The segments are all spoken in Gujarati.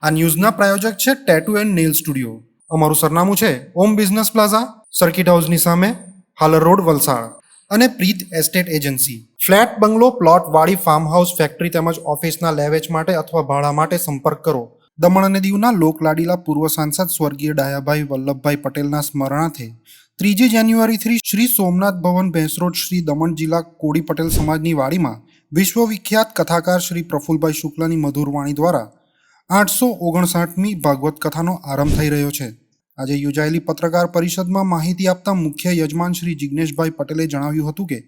આ ન્યૂઝના પ્રાયોજક છે ટેટુ એન્ડ નેલ સ્ટુડિયો. અમારું સરનામું છે ઓમ બિઝનેસ પ્લાઝા, સર્કિટ હાઉસની સામે, હાલર રોડ, વલસાડ. અને પ્રીત એસ્ટેટ એજન્સી. ફ્લેટ, બંગલો, પ્લોટ, વાડી, ફાર્મ હાઉસ, ફેક્ટરી તેમજ ઓફિસના લે વેચ માટે અથવા ભાડા માટે સંપર્ક કરો. દમણ અને દીવના લોકલાડીલા પૂર્વ સાંસદ સ્વર્ગીય ડાયાભાઈ વલ્લભભાઈ પટેલના સ્મરણાર્થે 3 જાન્યુઆરીથી શ્રી સોમનાથ ભવન ભેંસરોડ શ્રી દમણ જિલ્લા કોળી પટેલ સમાજની વાડીમાં વિશ્વવિખ્યાત કથાકાર શ્રી પ્રફુલભાઈ શુક્લાની મધુર વાણી દ્વારા 859મી ભાગવત કથાનો આરંભ થઈ રહ્યો છે. આજે યોજાયેલી પત્રકાર પરિષદમાં માહિતી આપતા મુખ્ય યજમાન શ્રી જિગ્નેશભાઈ પટેલે જણાવ્યું હતું કે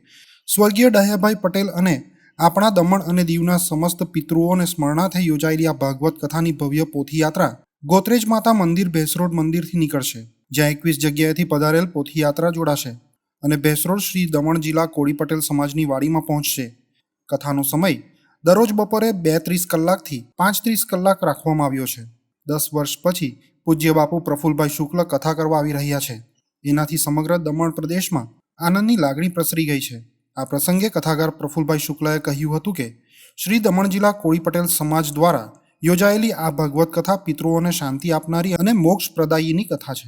સ્વર્ગીય ડાયાભાઈ પટેલ અને આપણા દમણ અને દીવના સમસ્ત પિતૃઓને સ્મરણાર્થે યોજાયેલી આ ભાગવત કથાની ભવ્ય પોથીયાત્રા ગોત્રેજ માતા મંદિર ભેંસરોડ મંદિરથી નીકળશે, જ્યાં 21 જગ્યાએથી પધારેલ પોથીયાત્રા જોડાશે અને ભેંસરોડ શ્રી દમણ જિલ્લા કોળી પટેલ સમાજની વાડીમાં પહોંચશે. કથાનો સમય દરરોજ બપોરે 2:30 કલાકથી 5:30 કલાક રાખવામાં આવ્યો છે. 10 વર્ષ પછી પૂજ્ય બાપુ પ્રફુલભાઈ શુક્લ કથા કરવા આવી રહ્યા છે. એનાથી સમગ્ર દમણ પ્રદેશમાં આનંદની લાગણી પ્રસરી ગઈ છે. આ પ્રસંગે કથાકાર પ્રફુલભાઈ શુક્લએ કહ્યું હતું કે શ્રી દમણ જિલ્લા કોળી પટેલ સમાજ દ્વારા યોજાયેલી આ ભાગવત કથા પિતૃઓને શાંતિ આપનારી અને મોક્ષ પ્રદાયીની કથા છે.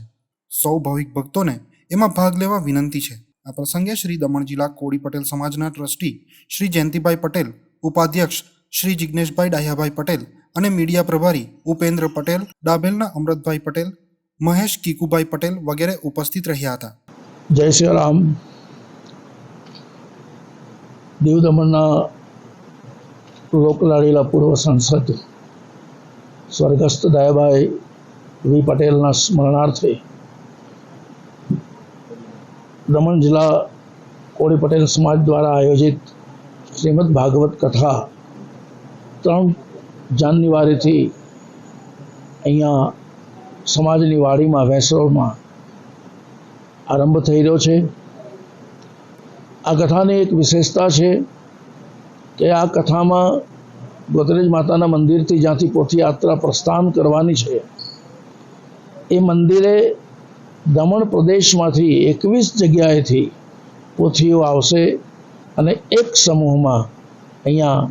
સૌ ભાવિક ભક્તોને એમાં ભાગ લેવા વિનંતી છે. આ પ્રસંગે શ્રી દમણ જિલ્લા કોળી પટેલ સમાજના ટ્રસ્ટી શ્રી જયંતિભાઈ પટેલ, ઉપાધ્યક્ષ શ્રી જિગ્નેશભાઈ ડાયાભાઈ પટેલ અને મીડિયા પ્રભારી ઉપેન્દ્ર પટેલ, ડાભેલના અમૃતભાઈ પટેલ, મહેશ કીકુભાઈ પટેલ વગેરે ઉપસ્થિત રહ્યા હતા. જય શ્રી રામ. દીવ દમણના લોકલાડીલા પૂર્વ સાંસદ સ્વર્ગસ્થ દયાભાઈ વી પટેલના સ્મરણાર્થે દમણ જિલ્લા કોળી પટેલ સમાજ દ્વારા આયોજિત શ્રીમદ ભાગવત કથા 3 જાન્યુઆરીથી અહીંયા સમાજની વાડીમાં ભેંસરોડમાં આરંભ થઈ રહ્યો છે. આ કથાની એક વિશેષતા છે કે આ કથામાં ગોત્રેજ માતાના મંદિરથી જ્યાંથી પોથીયાત્રા પ્રસ્થાન કરવાની છે એ મંદિરે દમણ પ્રદેશમાંથી 21 જગ્યાએથી પોથીઓ આવશે અને એક સમૂહમાં અહીંયા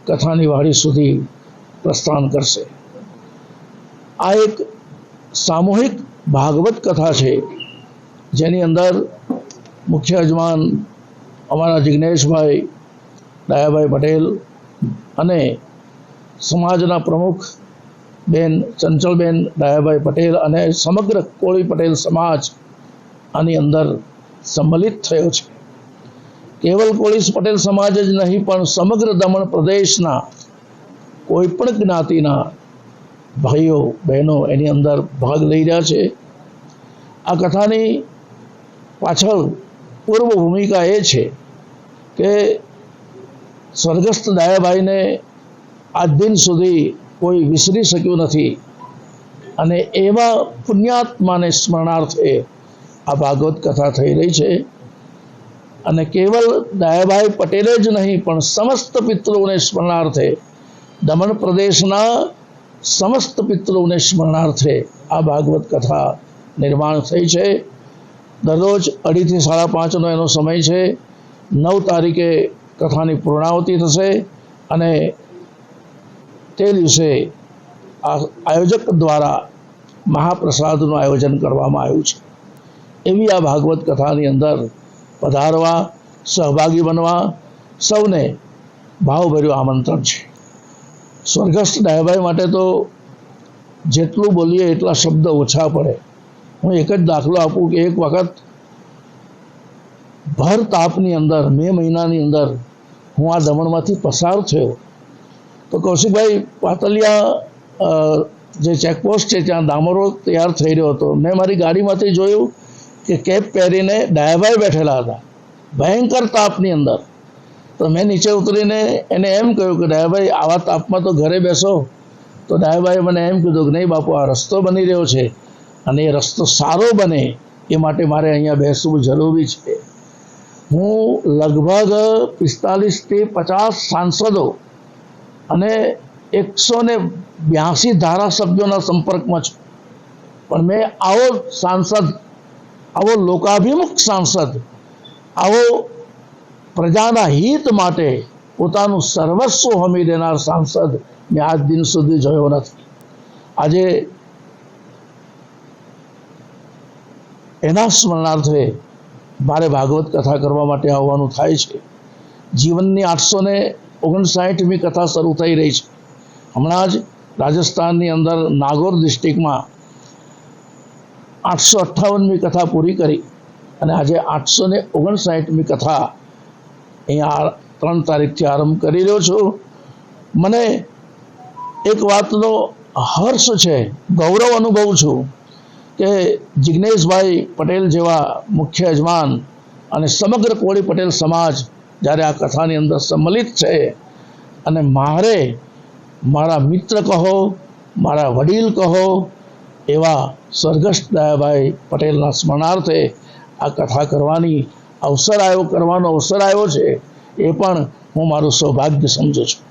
કથાની વાડી સુધી પ્રસ્થાન કરશે. આ એક સામૂહિક ભાગવત કથા છે જેની અંદર મુખ્ય યજમાન અમારા જિગ્નેશભાઈ ડાયાભાઈ પટેલ અને સમાજના પ્રમુખ બેન ચંચલબેન ડાયાભાઈ પટેલ અને સમગ્ર કોળી પટેલ સમાજ આની અંદર સંમલિત થયો છે. કેવલ કોળી પટેલ સમાજ જ નહીં પણ સમગ્ર દમણ પ્રદેશના કોઈ પણ જ્ઞાતિના ભાઈઓ બહેનો એની અંદર ભાગ લઈ રહ્યા છે. આ કથાની પાછળ પૂર્વ ભૂમિકા એ છે કે સ્વર્ગસ્થ દયાભાઈને આજ દિન સુધી કોઈ વિસરી શક્યું નથી અને એવા પુણ્યાત્માને સ્મરણાર્થે આ ભાગવત કથા થઈ રહી છે. અને કેવલ દયાભાઈ પટેલે જ નહીં પણ સમસ્ત પિતૃઓને સ્મરણાર્થે દમણ પ્રદેશના સમસ્ત પિતૃઓને સ્મરણાર્થે આ ભાગવત કથા નિર્માણ થઈ છે. દરરોજ 2:30 થી 5:30નો એનો સમય છે. 9 તારીખે કથાની પૂર્ણાહુતિ થશે અને તે દિવસે આ આયોજક દ્વારા મહાપ્રસાદનું આયોજન કરવામાં આવ્યું છે. એવી આ ભાગવત કથાની અંદર પધારવા, સહભાગી બનવા સૌને ભાવભર્યું આમંત્રણ છે. સ્વર્ગસ્થ દયાભાઈ માટે તો જેટલું બોલીએ એટલા શબ્દ ઓછા પડે. હું એક જ દાખલો આપું કે એક વખત ભર તાપની અંદર મે મહિનાની અંદર હું આ દમણમાંથી પસાર થયો તો કૌશિકભાઈ પાતલિયા જે ચેકપોસ્ટ છે ત્યાં ડામરો તૈયાર થઈ રહ્યો હતો. મેં મારી ગાડીમાંથી જોયું કે કેપ પહેરીને ડાયાભાઈ બેઠેલા હતા ભયંકર તાપની અંદર. તો મેં નીચે ઉતરીને એને એમ કહ્યું કે ડાયાભાઈ આવા તાપમાં તો ઘરે બેસો. તો ડાયાભાઈએ મને એમ કીધું કે નહીં બાપુ, આ રસ્તો બની રહ્યો છે અને એ રસ્તો સારો બને એ માટે મારે અહીંયા બેસવું જરૂરી છે. હું લગભગ 45 થી 50 સાંસદો અને 182 ધારાસભ્યોના સંપર્કમાં છું, પણ મેં આવો સાંસદ, આવો લોકાભિમુખ સાંસદ, આવો પ્રજાના હિત માટે પોતાનું સર્વસ્વ હોમી દેનાર સાંસદ મેં આજ દિન સુધી જોયો નથી. આજે એના સ્મરણાર્થે મારે ભાગવત કથા કરવા માટે આવવાનું થાય છે. જીવનની 859મી કથા શરૂ થઈ રહી છે. હમણાં જ રાજસ્થાનની અંદર નાગોર ડિસ્ટ્રિક્ટમાં 858મી કથા પૂરી કરી અને આજે 859મી કથા અહીંયા 3 તારીખથી આરંભ કરી રહ્યો છું. મને એક વાતનો હર્ષ છે, ગૌરવ અનુભવું છું કે જિજ્ઞેશભાઈ પટેલ જેવા મુખ્ય યજમાન અને સમગ્ર કોળી પટેલ સમાજ જ્યારે આ કથાની અંદર સંમલિત છે અને મારા મિત્ર કહો, મારા વડીલ કહો એવા સ્વર્ગસ્થ દયાભાઈ પટેલના સ્મરણાર્થે આ કથા કરવાનો અવસર આવ્યો છે, એ પણ હું મારું સૌભાગ્ય સમજું છું.